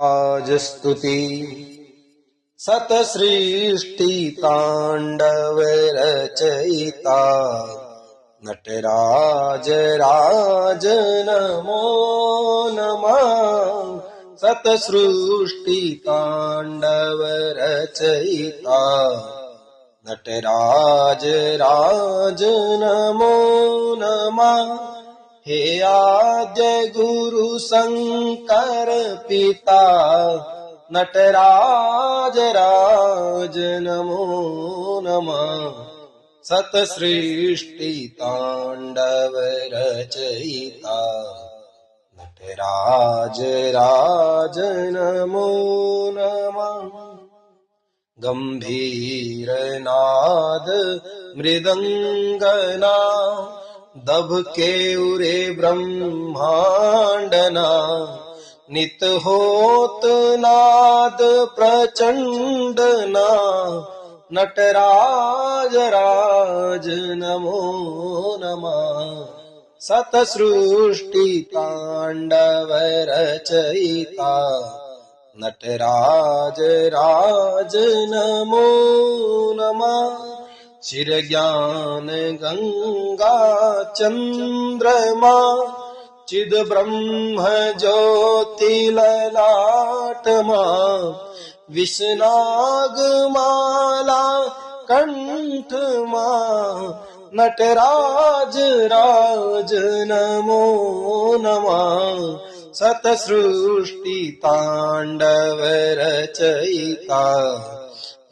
आज स्तुति सतसृष्टि तांडव रचयिता नटराज राज नमो नमः। सतसृष्टि तांडव रचयिता नटराज राज नमो नमः। हे आद्य गुरु शंकर पिता नटराज राज नमो नमः। सतसृष्टि तांडव रचयिता नटराज राज नमो नमः। गंभीर नाद मृदंगना दबके उरे ब्रह्मांडना नित होत नाद प्रचंडना नटराज राज नमो नमः। सतसृष्टि तांडव रचयिता नटराज राज नमो नमः। चिर ज्ञान गंगा चंद्रमा चिद ब्रह्म ज्योति ललाटमा विषनाग माला कंठमा नटराज राज नमो नमः। सतसृष्टि तांडव रचयिता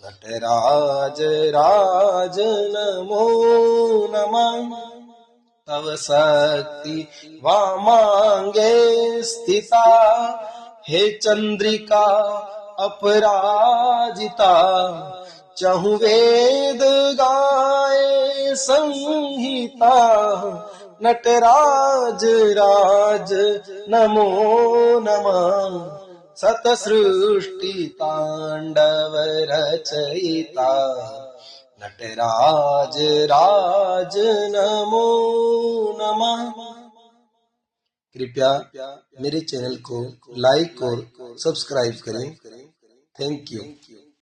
नटराज राज नमो नमः। तव शक्ति वामांगे स्थिता हे चंद्रिका अपराजिता चहु वेद गाए संहिता नटराज राज नमो नमः। सतसृष्टि तांडव रचयिता नटराज राज नमो नमः। कृपया मेरे चैनल को लाइक और सब्सक्राइब करें। Thank you.